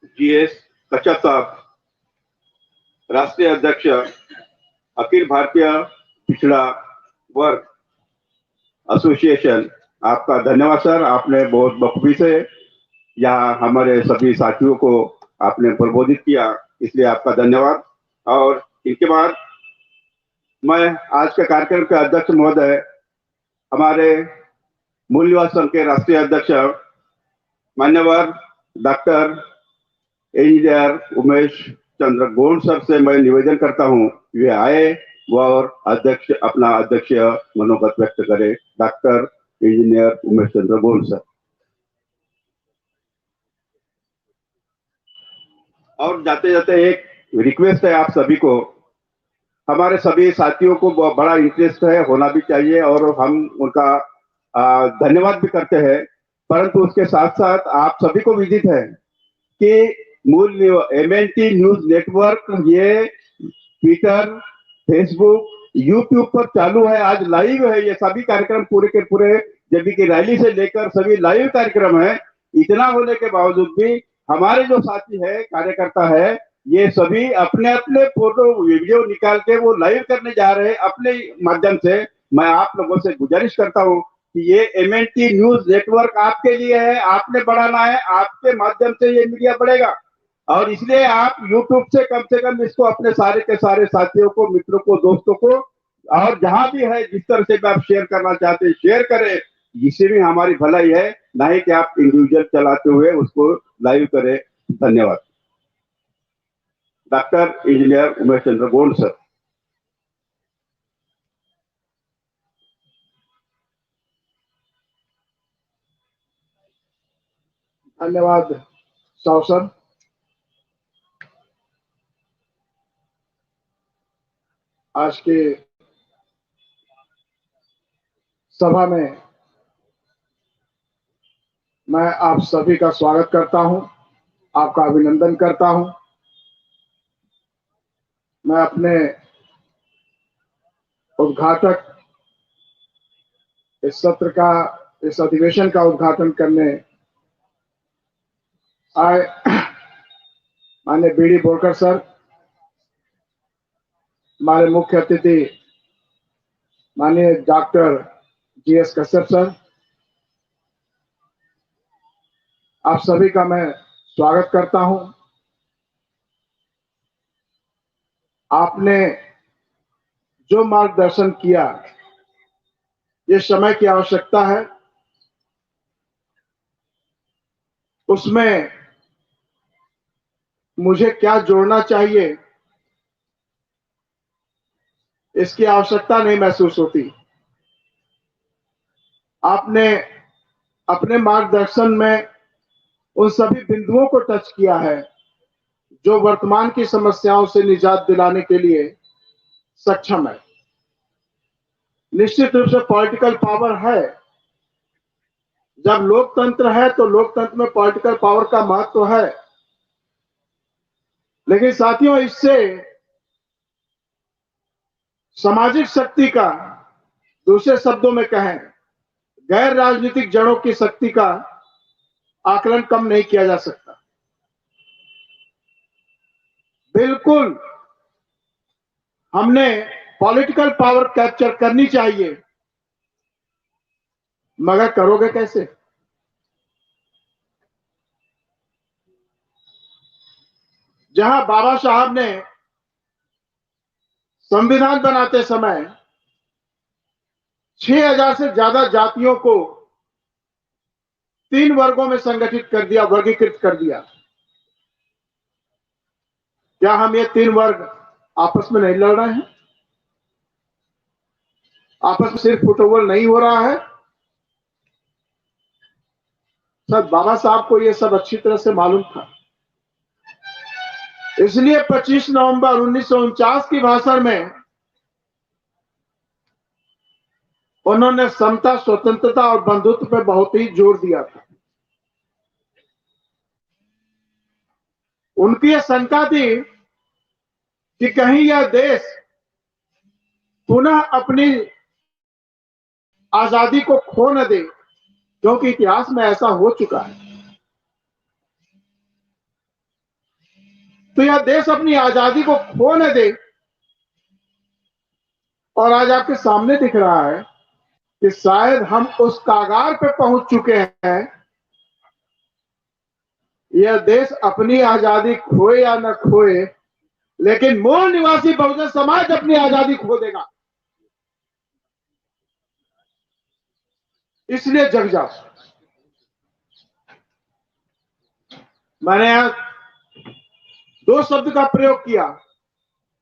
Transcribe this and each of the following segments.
GS कच्छप साहब, राष्ट्रीय अध्यक्ष अखिल भारतीय पिछड़ा वर्ग एसोसिएशन, आपका धन्यवाद सर। आपने बहुत बखूबी से यहाँ हमारे सभी साथियों को आपने प्रबोधित किया, इसलिए आपका धन्यवाद। और इनके बाद मैं आज के कार्यक्रम के अध्यक्ष महोदय, हमारे मूल निवास संघ के राष्ट्रीय अध्यक्ष मान्यवर doctor engineer Umesh Chandra Gond sir से मैं निवेदन करता हूं, वे आए और अपना अध्यक्ष मनोगत व्यक्त करे। Doctor engineer Umesh Chandra Gond sir. और जाते जाते एक रिक्वेस्ट है आप सभी को, हमारे सभी साथियों को बड़ा इंटरेस्ट है, होना भी चाहिए और हम उनका धन्यवाद भी करते हैं, परंतु उसके साथ साथ आप सभी को विदित है कि मूल MNT न्यूज नेटवर्क ये ट्विटर, फेसबुक, यूट्यूब पर चालू है, आज लाइव है। ये सभी कार्यक्रम पूरे के पूरे, जब की रैली से लेकर सभी लाइव कार्यक्रम है। इतना होने के बावजूद भी हमारे जो साथी है, कार्यकर्ता है, ये सभी अपने अपने फोटो वीडियो निकाल के वो लाइव करने जा रहे हैं अपने माध्यम से। मैं आप लोगों से गुजारिश करता हूं कि ये MNT न्यूज नेटवर्क आपके लिए है, आपने बढ़ाना है, आपके माध्यम से ये मीडिया बढ़ेगा। और इसलिए आप YouTube से कम इसको अपने सारे के सारे साथियों को, मित्रों को, दोस्तों को, और जहां भी है जिस तरह से भी आप शेयर करना चाहते हैं शेयर करें, जिससे भी हमारी भलाई है, ना ही कि आप इंडिविजुअल चलाते हुए उसको लाइव करें। धन्यवाद। Doctor engineer Umesh Chandra Gond sir. धन्यवाद साव सर। आज के सभा में मैं आप सभी का स्वागत करता हूं, आपका अभिनंदन करता हूं। मैं अपने उद्घाटक इस सत्र का, इस अधिवेशन का उद्घाटन करने आए माननीय बीडी बोरकर सर, हमारे मुख्य अतिथि माननीय डॉक्टर GS कश्यप सर, आप सभी का मैं स्वागत करता हूं। आपने जो मार्गदर्शन किया, ये समय की आवश्यकता है, उसमें मुझे क्या जोड़ना चाहिए इसकी आवश्यकता नहीं महसूस होती। आपने अपने मार्गदर्शन में उन सभी बिंदुओं को टच किया है जो वर्तमान की समस्याओं से निजात दिलाने के लिए सक्षम है। निश्चित रूप से पॉलिटिकल पावर है, जब लोकतंत्र है तो लोकतंत्र में पॉलिटिकल पावर का महत्व है, लेकिन साथियों इससे सामाजिक शक्ति का, दूसरे शब्दों में कहें गैर राजनीतिक जड़ों की शक्ति का आकलन कम नहीं किया जा सकता। बिल्कुल हमने पॉलिटिकल पावर कैप्चर करनी चाहिए, मगर करोगे कैसे? जहां बाबा साहब ने संविधान बनाते समय 6000 से ज्यादा जातियों को 3 वर्गों में संगठित कर दिया, वर्गीकृत कर दिया, क्या हम ये 3 वर्ग आपस में नहीं लड़ रहे हैं? आपस में सिर्फ फुटबॉल नहीं हो रहा है? सर बाबा साहब को ये सब अच्छी तरह से मालूम था, इसलिए 25 नवंबर 1949 की भाषण में उन्होंने समता, स्वतंत्रता और बंधुत्व पर बहुत ही जोर दिया था। उनकी यह शंका थी कि कहीं यह देश पुनः अपनी आजादी को खो न दे, क्योंकि इतिहास में ऐसा हो चुका है। तो यह देश अपनी आजादी को खो न दे। और आज आपके सामने दिख रहा है कि शायद हम उस कागार पे पहुंच चुके हैं, यह देश अपनी आजादी खोए या न खोए, लेकिन मूल निवासी बहुजन समाज अपनी आजादी खो देगा। इसलिए जग जाओ। मैंने यहां 2 शब्द का प्रयोग किया,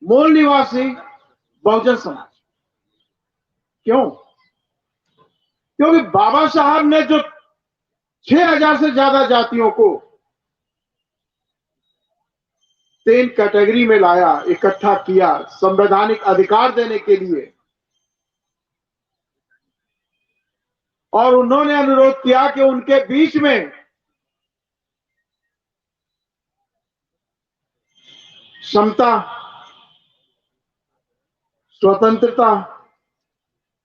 मूल निवासी बहुजन समाज। क्यों? क्योंकि बाबा साहब ने जो 6000 से ज्यादा जातियों को 3 कैटेगरी में लाया, इकट्ठा किया संवैधानिक अधिकार देने के लिए, और उन्होंने अनुरोध किया कि उनके बीच में समता, स्वतंत्रता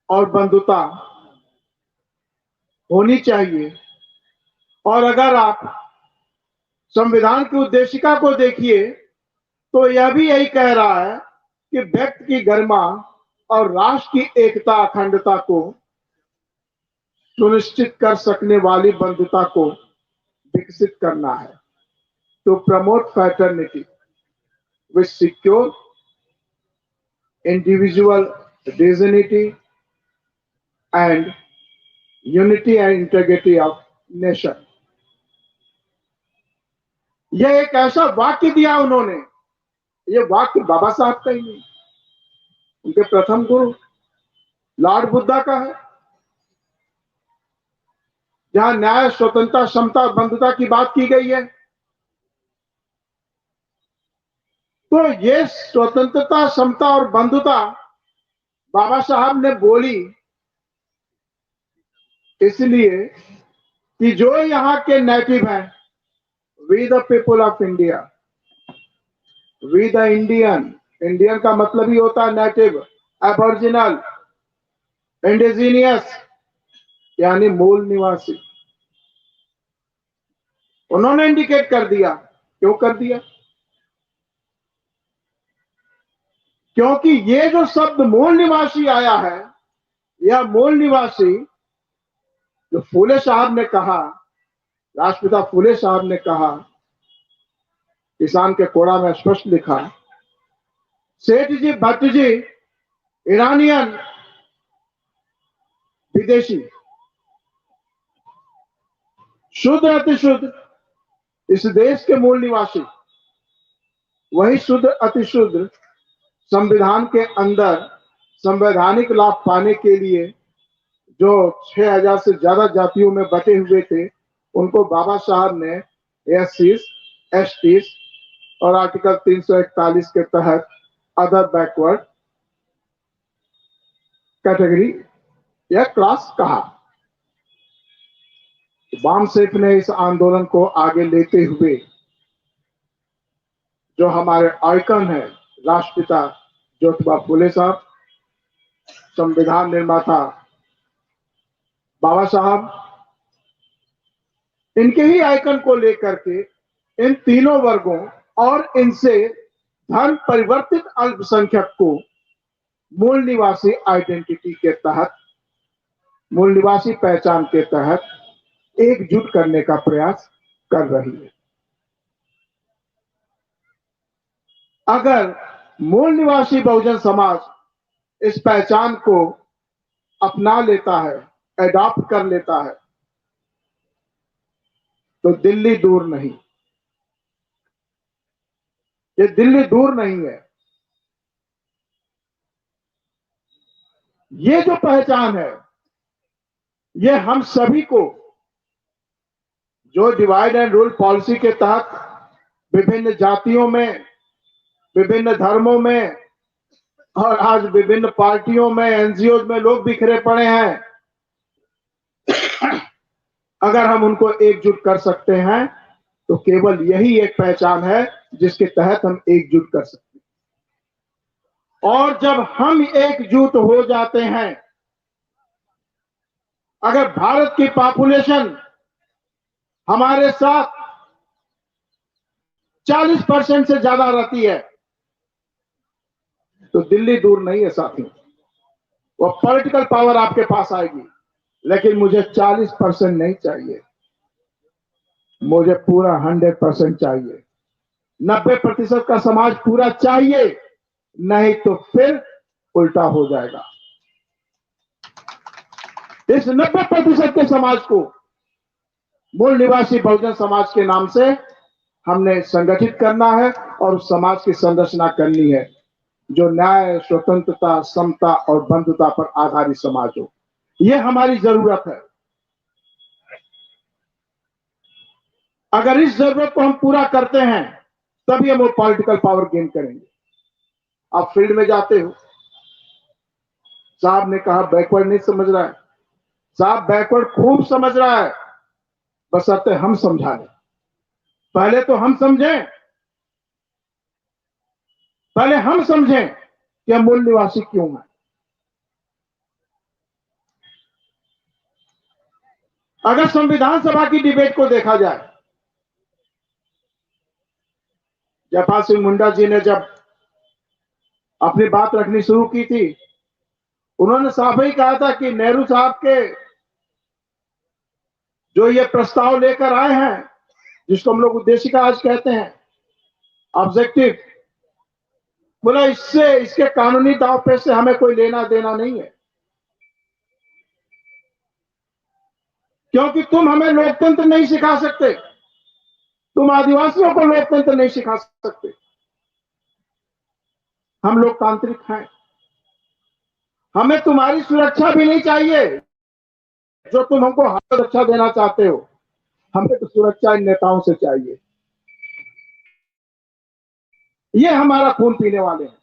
और बंधुता होनी चाहिए। और अगर आप संविधान की उद्देशिका को देखिए तो यह भी यही कह रहा है कि व्यक्ति की गरिमा और राष्ट्र की एकता अखंडता को सुनिश्चित कर सकने वाली बंधुता को विकसित करना है। To promote fraternity which secure individual dignity and unity and integrity of nation. यह एक ऐसा वाक्य दिया उन्होंने, यह वाक्य बाबा साहब का ही नहीं, उनके प्रथम गुरु लॉर्ड बुद्धा का है, जहां न्याय, स्वतंत्रता, समता और बंधुता की बात की गई है। तो ये स्वतंत्रता, समता और बंधुता बाबा साहब ने बोली इसलिए कि जो यहाँ के नेटिव हैं, we the people of India, we the Indian, Indian का मतलब ही होता है नेटिव, एबोरिजिनल, इंडिजीनियस यानी मूल निवासी। उन्होंने इंडिकेट कर दिया। क्यों कर दिया? क्योंकि ये जो शब्द मूल निवासी आया है, यह मूल निवासी जो फूले साहब ने कहा, राष्ट्रपिता फूले साहब ने कहा, किसान के कोड़ा में स्पष्ट लिखा, सेठ जी, भट्ट जी, ईरानियन, विदेशी, शुद्ध अतिशुद्ध इस देश के मूल निवासी, वही शुद्ध अतिशुद्ध संविधान के अंदर संवैधानिक लाभ पाने के लिए जो 6000 से ज्यादा जातियों में बटे हुए थे, उनको बाबा साहब ने एससीज, एसटीज और आर्टिकल 341 के तहत अदर बैकवर्ड कैटेगरी या क्लास कहा। वामसेफ ने इस आंदोलन को आगे लेते हुए जो हमारे आइकन है, राष्ट्रपिता ज्योतिबा फुले साहब, संविधान निर्माता बाबा साहब, इनके ही आइकन को लेकर के इन तीनों वर्गों और इनसे धर्म परिवर्तित अल्पसंख्यक को मूल निवासी आइडेंटिटी के तहत, मूल निवासी पहचान के तहत एकजुट करने का प्रयास कर रही है। अगर मूल निवासी बहुजन समाज इस पहचान को अपना लेता है, एडॉप्ट कर लेता है, तो दिल्ली दूर नहीं, ये दिल्ली दूर नहीं है। ये जो पहचान है, ये हम सभी को, जो डिवाइड एंड रूल पॉलिसी के तहत विभिन्न जातियों में, विभिन्न धर्मों में और आज विभिन्न पार्टियों में, एनजीओ में लोग बिखरे पड़े हैं, अगर हम उनको एकजुट कर सकते हैं तो केवल यही एक पहचान है जिसके तहत हम एकजुट कर सकते हैं। और जब हम एकजुट हो जाते हैं, अगर भारत की पॉपुलेशन हमारे साथ 40% से ज्यादा रहती है, तो दिल्ली दूर नहीं है साथियों। वो पॉलिटिकल पावर आपके पास आएगी, लेकिन मुझे 40% नहीं चाहिए, मुझे पूरा 100% चाहिए। 90% का समाज पूरा चाहिए, नहीं तो फिर उल्टा हो जाएगा। इस 90% के समाज को मूल निवासी बहुजन समाज के नाम से हमने संगठित करना है और समाज की संरचना करनी है जो न्याय, स्वतंत्रता, समता और बंधुता पर आधारित समाज हो। यह हमारी जरूरत है। अगर इस जरूरत को हम पूरा करते हैं तभी हम वो पॉलिटिकल पावर गेन करेंगे। आप फील्ड में जाते हो, साहब ने कहा बैकवर्ड नहीं समझ रहा है, साहब बैकवर्ड खूब समझ रहा है, बशर्ते हम समझा लें। पहले तो हम समझें, पहले हम समझें कि हम मूल निवासी क्यों हैं। अगर संविधान सभा की डिबेट को देखा जाए, जयपाल सिंह मुंडा जी ने जब अपनी बात रखनी शुरू की थी, उन्होंने साफ ही कहा था कि नेहरू साहब के जो ये प्रस्ताव लेकर आए हैं, जिसको हम लोग उद्देशिका आज कहते हैं, ऑब्जेक्टिव, बोला इससे, इसके कानूनी दांवपेच से हमें कोई लेना देना नहीं है, क्योंकि तुम हमें लोकतंत्र नहीं सिखा सकते, तुम आदिवासियों को लोकतंत्र नहीं सिखा सकते। हम लोकतांत्रिक हैं, हमें तुम्हारी सुरक्षा भी नहीं चाहिए जो तुम हमको सुरक्षा देना चाहते हो। हमें तो सुरक्षा इन नेताओं से चाहिए। ये हमारा खून पीने वाले हैं,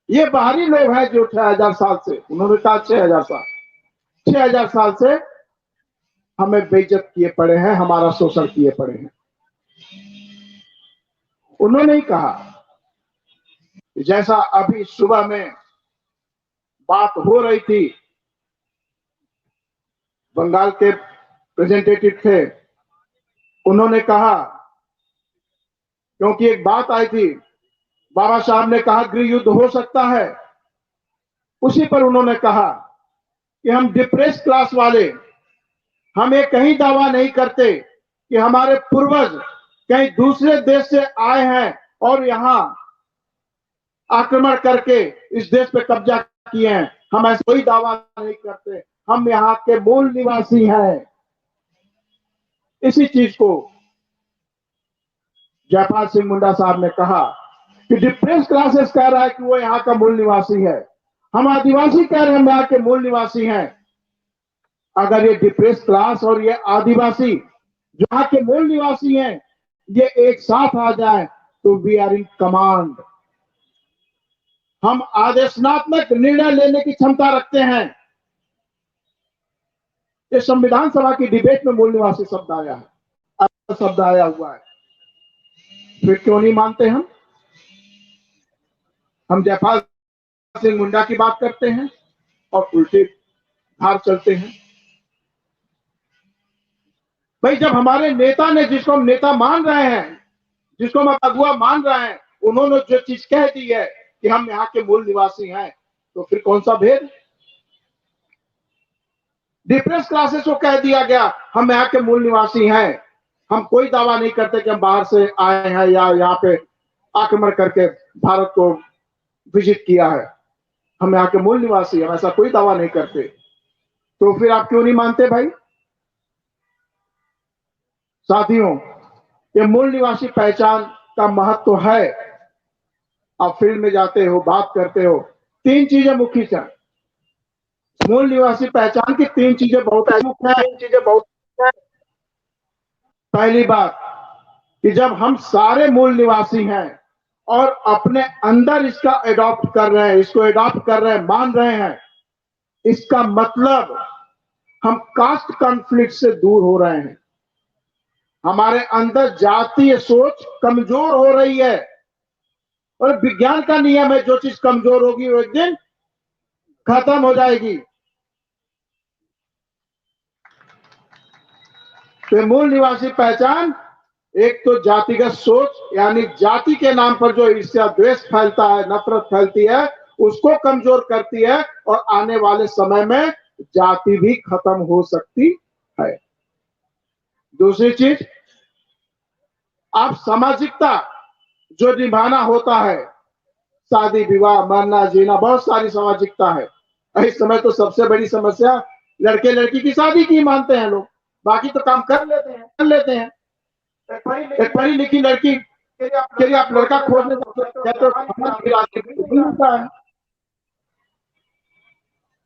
ये बाहरी लोग हैं जो 6000 साल से, उन्होंने कहा 6000 साल, 6000 साल से हमें बेइज्जत किए पड़े हैं, हमारा शोषण किए पड़े हैं। उन्होंने ही कहा, जैसा अभी सुबह में बात हो रही थी, बंगाल के रिप्रेजेंटेटिव थे, उन्होंने कहा, क्योंकि एक बात आई थी, बाबा साहब ने कहा गृह युद्ध हो सकता है, उसी पर उन्होंने कहा कि हम डिप्रेस क्लास वाले, हम ये कहीं दावा नहीं करते कि हमारे पूर्वज कहीं दूसरे देश से आए हैं और यहां आक्रमण करके इस देश पे कब्जा किए हैं, हम ऐसा कोई दावा नहीं करते, हम यहाँ के मूल निवासी हैं। इसी चीज को जयपाल सिंह मुंडा साहब ने कहा कि डिप्रेस क्लासेस कह रहा है कि वो यहाँ का मूल निवासी है, हम आदिवासी कह रहे हैं हम यहाँ के मूल निवासी हैं। अगर ये डिप्रेस क्लास और ये आदिवासी जो यहाँ के मूल निवासी हैं, ये एक साथ आ जाए तो वी आर इन कमांड। हम आदेशनात्मक निर्णय लेने की क्षमता रखते हैं। ये संविधान सभा की डिबेट में मूल निवासी शब्द आया है, शब्द आया हुआ है, फिर क्यों नहीं मानते हम जयपाल सिंह मुंडा की बात करते हैं और उल्टे धार चलते हैं। भाई जब हमारे नेता ने, जिसको हम नेता मान रहे हैं, जिसको हम अगुआ मान रहे हैं, उन्होंने जो चीज कह दी है कि हम यहाँ के मूल निवासी हैं, तो फिर कौन सा भेद। डिप्रेस क्लासेस को कह दिया गया हम यहाँ के मूल निवासी हैं, हम कोई दावा नहीं करते कि हम बाहर से आए हैं या यहाँ पे आक्रमण करके भारत को विजिट किया है, हम यहाँ के मूल निवासी, हम ऐसा कोई दावा नहीं करते। तो फिर आप क्यों नहीं मानते भाई। साथियों, ये मूल निवासी पहचान का महत्व है। आप फील्ड में जाते हो, बात करते हो, 3 चीजें मुख्य हैं। मूल निवासी पहचान की 3 चीजें बहुत मुख्य है। पहली बात कि जब हम सारे मूल निवासी हैं और अपने अंदर इसका एडॉप्ट कर रहे हैं, इसको एडॉप्ट कर रहे हैं, मान रहे हैं, इसका मतलब हम कास्ट कॉन्फ्लिक्ट से दूर हो रहे हैं। हमारे अंदर जातीय सोच कमजोर हो रही है और विज्ञान का नियम है, जो चीज कमजोर होगी वो एक दिन खत्म हो जाएगी। तो मूल निवासी पहचान एक तो जातिगत सोच, यानी जाति के नाम पर जो ईर्ष्या द्वेष फैलता है, नफरत फैलती है, उसको कमजोर करती है और आने वाले समय में जाति भी खत्म हो सकती है। दूसरी चीज, आप सामाजिकता जो निभाना होता है, शादी विवाह, मरना जीना, बहुत सारी सामाजिकता है। इस समय तो सबसे बड़ी समस्या लड़के लड़की की शादी की मानते हैं लोग, बाकी तो काम कर लेते हैं। एक पढ़ी लिखी लड़की के लिए आप लड़का खोजने जाते तो समाज की राजनीति मिलता है।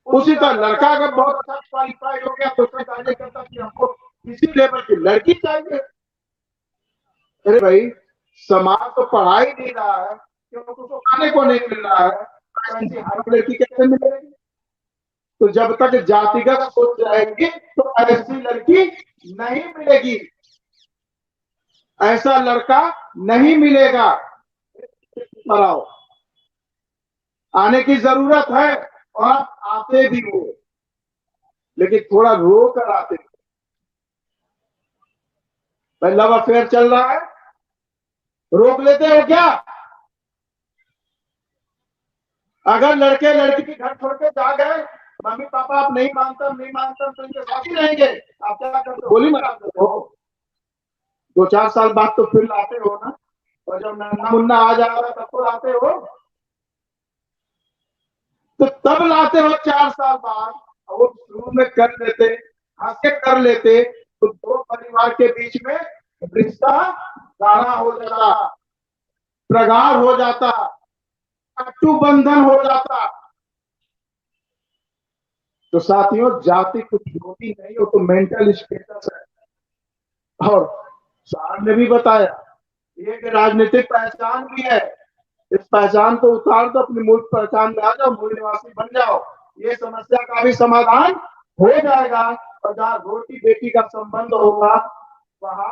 उसी तरह लड़का अगर बहुत अच्छा क्वालिफाइड हो गया तो उसका कार्य करता कि हमको किसी लेवल की लड़की चाहिए। अरे भाई, समाज तो पढ़ा ही नहीं रहा है, क्योंकि उसको खाने को नहीं मिल रहा है, ऐसी हाई लड़की कैसे मिलेगी? तो जब तक जातिगत सोच रहेगी तो ऐसी लड़की नहीं मिलेगी, ऐसा लड़का नहीं मिलेगा। पढ़ाओ, आने की जरूरत है और आप आते भी हो, लेकिन थोड़ा रो कर आते हो। भाई लव अफेयर चल रहा है, रोक लेते हो क्या? अगर लड़के लड़की के घर छोड़ के जा गए, मम्मी पापा आप नहीं मानता तो इनके साथ ही रहेंगे, आप क्या करते हो? गोली मार देते हो। 2-4 साल बाद तो फिर लाते हो ना, और जब नन्ना मुन्ना आ जाएगा तब तो लाते हो। तो तब लाते हो 4 साल बाद, और वो शुरू में कर लेते, हंस के कर लेते, तो दो परिवार के बीच में रिश्ता गाढ़ा हो जाता, प्रगाढ़ हो जाता, कट्टु बंधन हो जाता। तो साथियों, जाति कुछ होती नहीं, वो तो मेंटल स्टेटस है। और साहब ने भी बताया, ये एक राजनीतिक पहचान भी है। इस पहचान को उतार दो, अपनी मूल पहचान में आ जाओ, मूल निवासी बन जाओ, ये समस्या का भी समाधान हो जाएगा। और जहां रोटी बेटी का संबंध होगा, वहां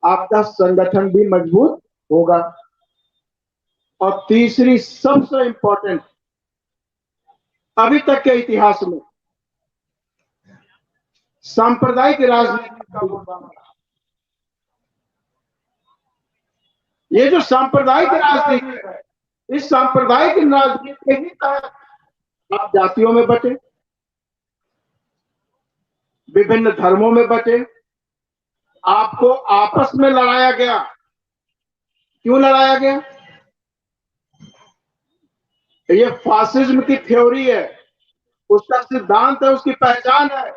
आपका संगठन भी मजबूत होगा। और तीसरी सबसे इंपॉर्टेंट, अभी तक के इतिहास में सांप्रदायिक राजनीति का बोलबाला, ये जो सांप्रदायिक राजनीति है, इस सांप्रदायिक राजनीति के ही तहत आप जातियों में बटे, विभिन्न धर्मों में बटे, आपको आपस में लड़ाया गया। क्यों लड़ाया गया? ये फासिज्म की थ्योरी है, उसका सिद्धांत है, उसकी पहचान है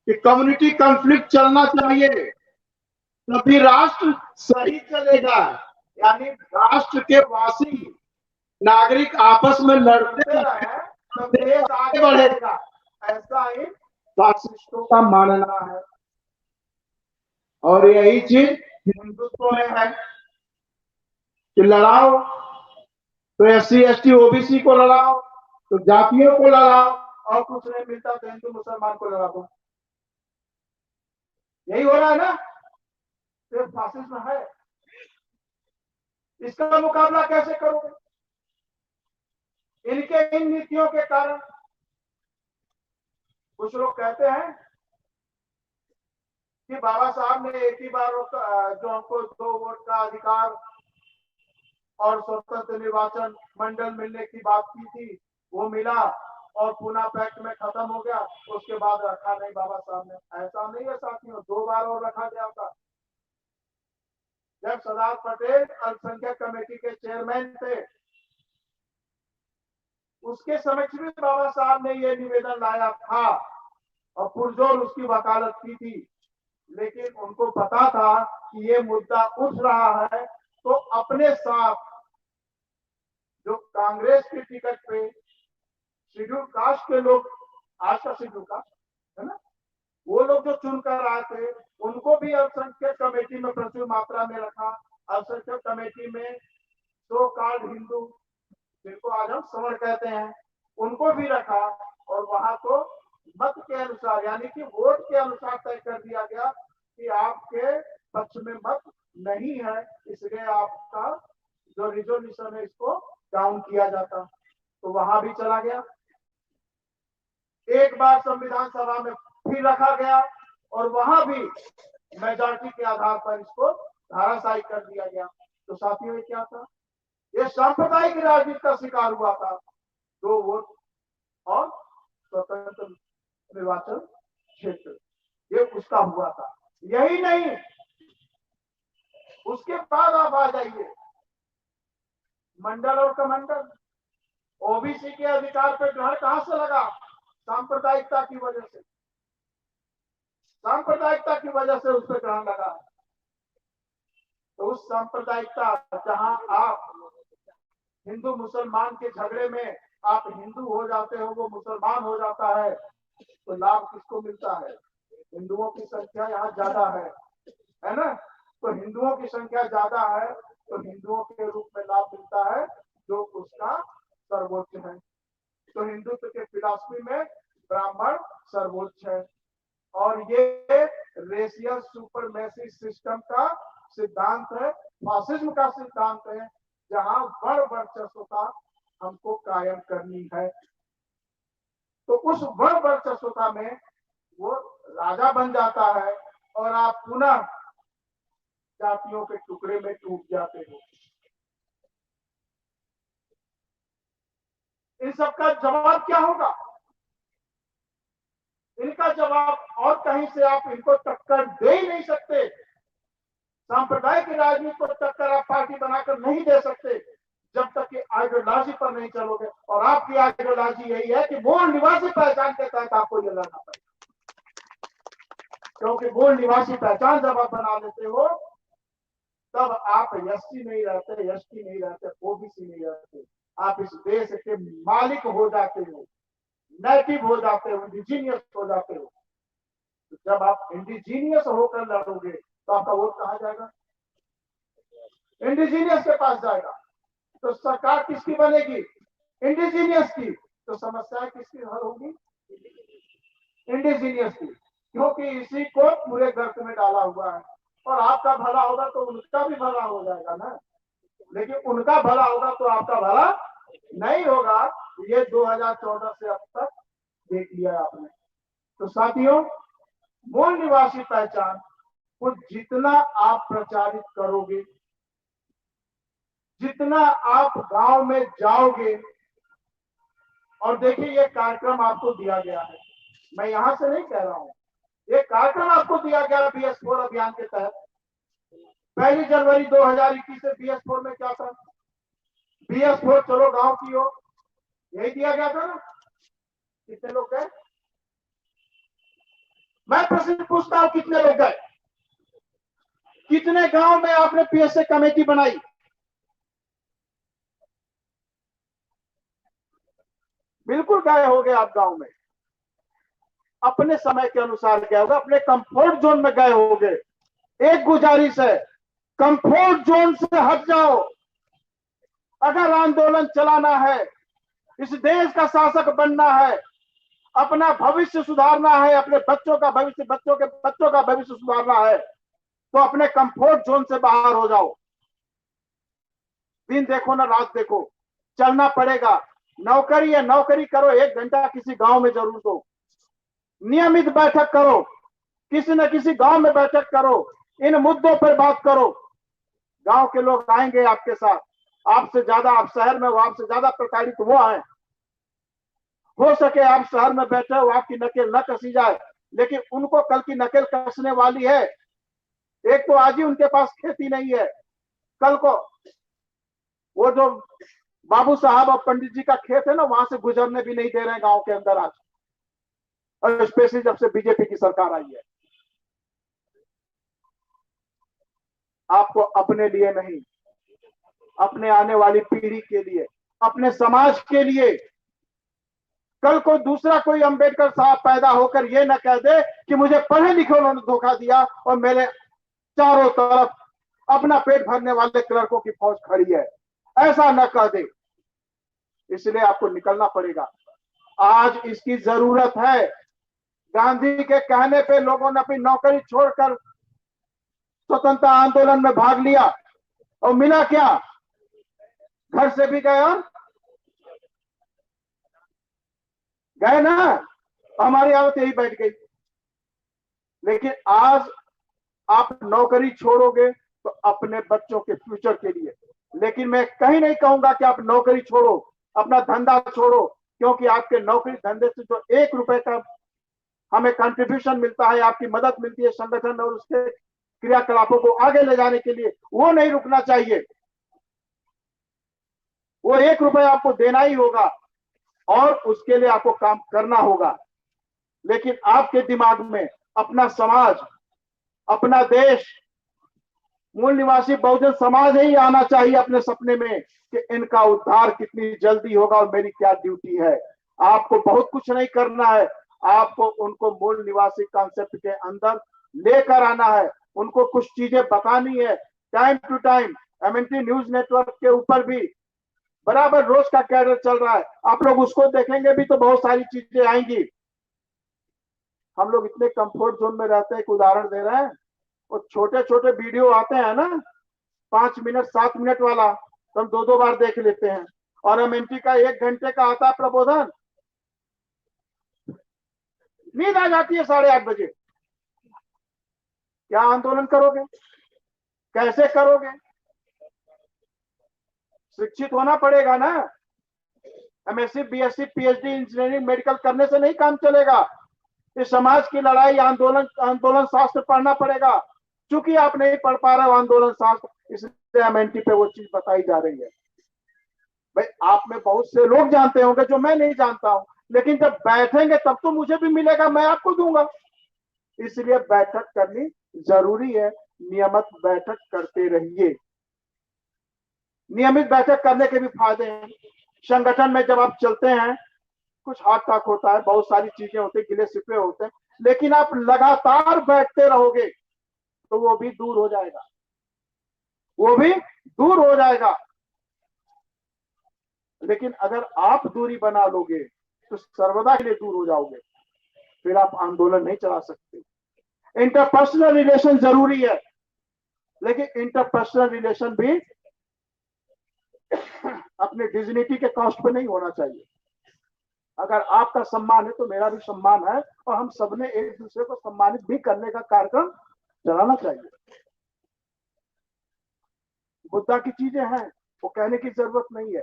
कि कम्युनिटी कॉन्फ्लिक्ट चलना चाहिए, तभी राष्ट्र सही चलेगा। यानी राष्ट्र के वासी नागरिक आपस में लड़ते रहे तो देश आगे बढ़ेगा, ऐसा ही फासिस्टों का मानना है। और यही चीज हिंदुत्व में है कि लड़ाओ तो SC ST OBC को लड़ाओ, तो जातियों को लड़ाओ, और कुछ नहीं मिलता तो हिंदू मुसलमान को लड़ा दो। यही हो रहा है ना, सिर्फ फासिज्म है। इसका मुकाबला कैसे करोगे? इनके इन नीतियों के कारण कुछ लोग कहते हैं कि बाबा साहब ने एक ही बार जो हमको 2 वोट का अधिकार और स्वतंत्र निर्वाचन मंडल मिलने की बात की थी, वो मिला और पूना पैक्ट में खत्म हो गया, उसके बाद रखा नहीं बाबा साहब ने। ऐसा नहीं है साथियों, 2 बार और रखा गया था। जब सरदार पटेल अल्पसंख्यक कमेटी के चेयरमैन थे, उसके समक्ष भी बाबा साहब ने ये निवेदन लाया था और पुरजोर उसकी वकालत की थी, लेकिन उनको पता था कि ये मुद्दा उठ रहा है, तो अपने साथ जो कांग्रेस की टिकट पे शेड्यूल कास्ट के लोग, आज का शेड्यूल कास्ट है ना, वो लोग जो चुनकर आए थे, उनको भी अल्पसंख्यक कमेटी में प्रचुर मात्रा में रखा। अल्पसंख्यक कमेटी में सो कॉल्ड हिंदू, जिनको आज हम सवर्ण कहते हैं, उनको भी रखा, और वहां तो मत के अनुसार, यानी कि वोट के अनुसार तय कर दिया गया कि आपके पक्ष में मत नहीं है, इसलिए आपका जो रिजोल्यूशन है इसको डाउन किया जाता। तो वहां भी चला गया। एक बार संविधान सभा में फिर रखा गया, और वहां भी मेजॉरिटी के आधार पर इसको धाराशायी कर दिया गया। तो साथियों ये क्या था? ये सांप्रदायिक राजनीति का शिकार हुआ था। 2 वोट और स्वतंत्र निर्वाचन क्षेत्र, ये उसका हुआ था। यही नहीं, उसके बाद आप आ जाइए मंडल और कमंडल। ओबीसी के अधिकार पर ग्रहण कहां से लगा? सांप्रदायिकता की वजह से, सांप्रदायिकता की वजह से उस पर ग्रहण लगा। तो उस सांप्रदायिकता, जहां आप हिंदू मुसलमान के झगड़े में आप हिंदू हो जाते हो, वो मुसलमान हो जाता है, तो लाभ किसको मिलता है? हिंदुओं की संख्या यहाँ ज्यादा है ना? तो हिंदुओं की संख्या ज्यादा है, तो हिंदुओं के रूप में लाभ मिलता है जो उसका सर्वोच्च है। तो हिंदुत्व के फिलॉसफी में ब्राह्मण सर्वोच्च है। और ये रेशियल सुपरमेसी सिस्टम का सिद्धांत है, फासिज्म का सिद्धांत है, जहां वर्ण वर्चस्वता हमको कायम करनी है। तो उस वर्ण वर्चस्वता में वो राजा बन जाता है और आप पुनः जातियों के टुकड़े में टूट जाते हो। इन सबका जवाब क्या होगा? इनका जवाब और कहीं से आप इनको टक्कर दे ही नहीं सकते। सांप्रदायिक राजनीति को टक्कर आप पार्टी बनाकर नहीं दे सकते जब तक कि आइडियोलॉजी पर नहीं चलोगे। और आपकी आइडियोलॉजी यही है कि मूल निवासी पहचान के तहत आपको ये लड़ना पड़ेगा। क्योंकि मूल निवासी पहचान जब आप बना लेते हो, तब आप एसटी नहीं रहते, एसटी नहीं रहते, ओबीसी नहीं रहते, आप इस देश के मालिक हो जाते हो, नेटिव हो जाते हो, इंडिजीनियस हो जाते हो। तो जब आप इंडिजीनियस होकर लड़ोगे तो आपका वोट कहां जाएगा? इंडिजीनियस के पास जाएगा। तो सरकार किसकी बनेगी? इंडिजीनियस की। तो समस्याएं किसकी हल होगी? इंडिजीनियस की। क्योंकि इसी को पूरे गर्त में डाला हुआ है। और आपका भला होगा तो उनका भी भला हो जाएगा ना। लेकिन उनका भला होगा तो आपका भला नहीं होगा। ये 2014 से अब तक देख लिया आपने। तो साथियों, मूल निवासी पहचान को जितना आप प्रचारित करोगे, जितना आप गांव में जाओगे, और देखिए ये कार्यक्रम आपको दिया गया है, मैं यहां से नहीं कह रहा हूं, ये कार्यक्रम आपको दिया गया BS4 अभियान के तहत। 1 जनवरी 2021 से BS4 में क्या था? BS4 चलो गांव की ओर, यही दिया गया था ना? कितने लोग गए? मैं प्रश्न पूछता हूं, कितने लोग गए? कितने गांव में आपने PSA कमेटी बनाई? बिल्कुल गए होगे आप गांव में, अपने समय के अनुसार गए होगे, अपने कंफर्ट जोन में गए होगे। एक गुजारिश है, कंफर्ट जोन से हट जाओ। अगर आंदोलन चलाना है, इस देश का शासक बनना है, अपना भविष्य सुधारना है, अपने बच्चों का भविष्य, बच्चों के बच्चों का भविष्य सुधारना है, तो अपने कंफर्ट जोन से बाहर हो जाओ। दिन देखो ना रात देखो, चलना पड़ेगा। नौकरी है, नौकरी करो, 1 घंटा किसी गांव में जरूर दो। नियमित बैठक करो, किसी न किसी गांव में बैठक करो, इन मुद्दों पर बात करो। गांव के लोग आएंगे आपके साथ। आपसे ज्यादा, आप शहर में हो, आपसे ज्यादा प्रताड़ित वो आए। हो सके आप शहर में बैठे हो, आपकी नकेल न कसी जाए, लेकिन उनको कल की नकेल कसने वाली है। एक तो आज ही उनके पास खेती नहीं है, कल को वो जो बाबू साहब और पंडित जी का खेत है ना, वहां से गुजरने भी नहीं दे रहे हैं गांव के अंदर आज, और स्पेशली जब से बीजेपी की सरकार आई है। आपको अपने लिए नहीं, अपने आने वाली पीढ़ी के लिए, अपने समाज के लिए, कल को दूसरा कोई अंबेडकर साहब पैदा होकर ये न कह दे कि मुझे पढ़े लिखे उन्होंने धोखा दिया और मेरे चारों तरफ अपना पेट भरने वाले क्लर्कों की फौज खड़ी है, ऐसा न कह दे। इसलिए आपको निकलना पड़ेगा, आज इसकी जरूरत है। गांधी के कहने पे लोगों ने अपनी नौकरी छोड़कर स्वतंत्रता आंदोलन में भाग लिया, और मिला क्या? घर से भी गए और गए ना, हमारी हालत यही बैठ गई। लेकिन आज आप नौकरी छोड़ोगे तो अपने बच्चों के फ्यूचर के लिए, लेकिन मैं कहीं नहीं कहूंगा कि आप नौकरी छोड़ो, अपना धंधा छोड़ो, क्योंकि आपके नौकरी धंधे से जो 1 रुपए का हमें कंट्रीब्यूशन मिलता है, आपकी मदद मिलती है संगठन में और उसके क्रियाकलापों को आगे ले जाने के लिए, वो नहीं रुकना चाहिए। वो 1 रुपए आपको देना ही होगा और उसके लिए आपको काम करना होगा। लेकिन आपके दिमाग में अपना समाज, अपना देश, मूल निवासी बहुजन समाज ही आना चाहिए अपने सपने में कि इनका उद्धार कितनी जल्दी होगा और मेरी क्या ड्यूटी है। आपको बहुत कुछ नहीं करना है, आपको उनको मूल निवासी कॉन्सेप्ट के अंदर लेकर आना है, उनको कुछ चीजें बतानी है। Time to time MNT news network के ऊपर भी बराबर रोज का कैडर चल रहा है, आप लोग उसको देखेंगे भी तो बहुत सारी चीजें आएंगी। हम लोग इतने कंफर्ट जोन में रहते हैं, एक उदाहरण दे रहे हैं, वो छोटे छोटे वीडियो आते हैं ना 5 मिनट 7 मिनट वाला, तो हम 2 बार देख लेते हैं। और एमएनटी का 1 घंटे का आता है प्रबोधन, नींद आ जाती है 8:30 बजे। क्या आंदोलन करोगे, कैसे करोगे? शिक्षित होना पड़ेगा ना। MSc BSc PhD engineering medical करने से नहीं काम चलेगा। इस समाज की लड़ाई आंदोलन शास्त्र पढ़ना पड़ेगा। चूंकि आप नहीं पढ़ पा रहे हो आंदोलन शास्त्र, इसलिए एमएनटी पे वो चीज बताई जा रही है। भाई आप में बहुत से लोग जानते होंगे जो मैं नहीं जानता हूं, लेकिन जब बैठेंगे तब तो मुझे भी मिलेगा, मैं आपको दूंगा। इसलिए बैठक करनी जरूरी है, नियमित बैठक करते रहिए। नियमित बैठक करने के भी फायदे हैं। संगठन में जब आप चलते हैं कुछ हाथ टाक होता है, बहुत सारी चीजें होती है, गिले शिकवे होते हैं, लेकिन आप लगातार बैठते रहोगे तो वो भी दूर हो जाएगा, वो भी दूर हो जाएगा। लेकिन अगर आप दूरी बना लोगे तो सर्वदा के लिए दूर हो जाओगे, फिर आप आंदोलन नहीं चला सकते। इंटरपर्सनल रिलेशन जरूरी है, लेकिन इंटरपर्सनल रिलेशन भी अपने डिग्निटी के कॉस्ट पे नहीं होना चाहिए। अगर आपका सम्मान है तो मेरा भी सम्मान है, और हम सबने एक दूसरे को सम्मानित भी करने का कार्यक्रम चलाना चाहिए। मुद्दा की चीजें हैं, वो कहने की जरूरत नहीं है।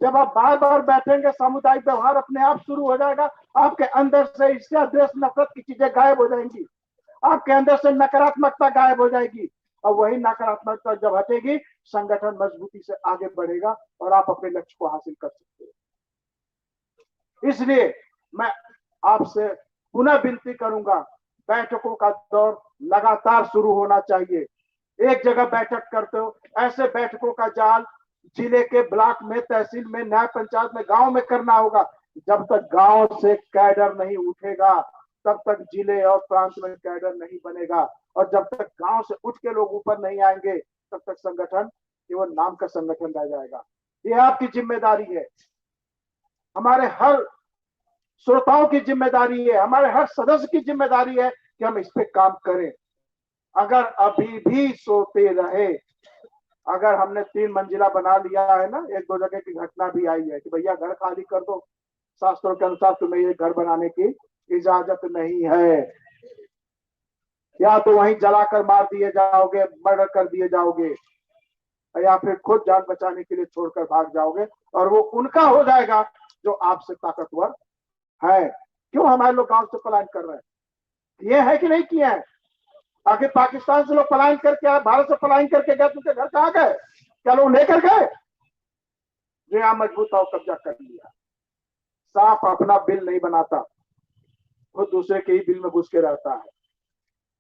जब आप बार बार बैठेंगे सामुदायिक व्यवहार अपने आप शुरू हो जाएगा। आपके अंदर से ईर्ष्या द्वेष नफरत की चीजें गायब हो जाएंगी, आपके अंदर से नकारात्मकता गायब हो जाएगी, और वही नकारात्मकता जब हटेगी संगठन मजबूती से आगे बढ़ेगा और आप अपने लक्ष्य को हासिल कर सकते हैं। इसलिए मैं आपसे पुनः विनती करूंगा, बैठकों का दौर लगातार शुरू होना चाहिए। एक जगह बैठक करते हो, ऐसे बैठकों का जाल जिले के ब्लॉक में, तहसील में, न्याय पंचायत में, गांव में करना होगा। जब तक गांव से कैडर नहीं उठेगा तब तक जिले और प्रांत में कैडर नहीं बनेगा, और जब तक गांव से उठ के लोग ऊपर नहीं आएंगे तब तक संगठन केवल नाम का संगठन रह जाएगा। यह आपकी जिम्मेदारी है, हमारे हर श्रोताओं की जिम्मेदारी है, हमारे हर सदस्य की जिम्मेदारी है कि हम इस पे काम करें। अगर अभी भी सोते रहे, अगर हमने 3 मंजिला बना लिया है ना, 1-2 जगह की घटना भी आई है कि भैया घर खाली कर दो, शास्त्रों के अनुसार तुम्हें ये घर बनाने की इजाजत नहीं है, या तो वहीं जलाकर मार दिए जाओगे, मर्डर कर दिए जाओगे, या फिर खुद जान बचाने के लिए छोड़कर भाग जाओगे, और वो उनका हो जाएगा जो आपसे ताकतवर है। क्यों हमारे लोग गांव से पलायन कर रहे हैं? ये है कि नहीं किए हैं? आखिर पाकिस्तान से लोग पलायन करके आए, भारत से पलायन करके गए, तुमके घर कहाँ गए? क्या लोग लेकर गए? जो यहाँ मजबूत और कब्जा कर लिया। सांप अपना बिल नहीं बनाता, वो दूसरे के ही बिल में घुस के रहता है।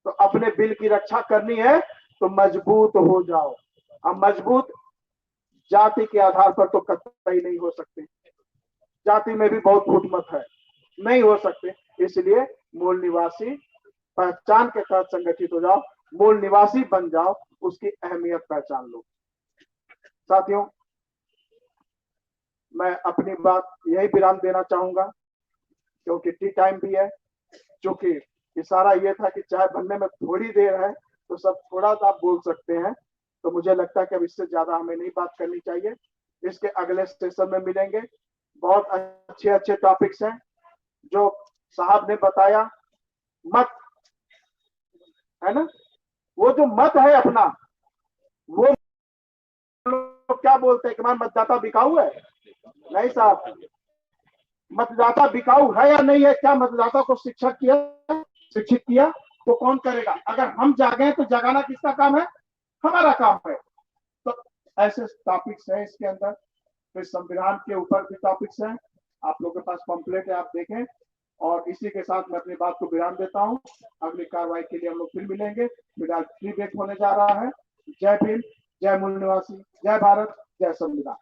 तो अपने बिल की रक्षा करनी है तो मजबूत हो जाओ। हम मजबूत जाति के आधार पर तो कतई नहीं हो सकते, जाति में भी बहुत फूट मत है, नहीं हो सकते। इसलिए मूल निवासी पहचान के तहत संगठित हो जाओ, मूल निवासी बन जाओ, उसकी अहमियत पहचान लो। साथियों, मैं अपनी बात यही विराम देना चाहूंगा, क्योंकि टी टाइम भी है। चूंकि इशारा यह था कि चाय बनने में थोड़ी देर है तो सब थोड़ा सा आप बोल सकते हैं, तो मुझे लगता है कि अब इससे ज्यादा हमें नहीं बात करनी चाहिए। इसके अगले सेशन में मिलेंगे। बहुत अच्छे अच्छे टॉपिक्स हैं जो साहब ने बताया। मत है ना। वो जो मत है अपना, वो लोग क्या बोलते हैं कि हमारा मतदाता बिकाऊ है? नहीं साहब, मतदाता बिकाऊ है या नहीं है? क्या मतदाता को शिक्षित किया तो कौन करेगा? अगर हम जागे तो जगाना किसका काम है? हमारा काम है। तो ऐसे टॉपिक्स हैं इसके अंदर। फिर संविधान के ऊपर भी टॉपिक्स हैं, आप लोगों के पास पंपलेट है, आप देखें। और इसी के साथ मैं अपनी बात को विराम देता हूं। अगली कार्रवाई के लिए हम लोग फिर मिलेंगे। फिलहाल फ्री ब्रेक होने जा रहा है। जय भीम, जय मूल निवासी, जय भारत, जय संविधान।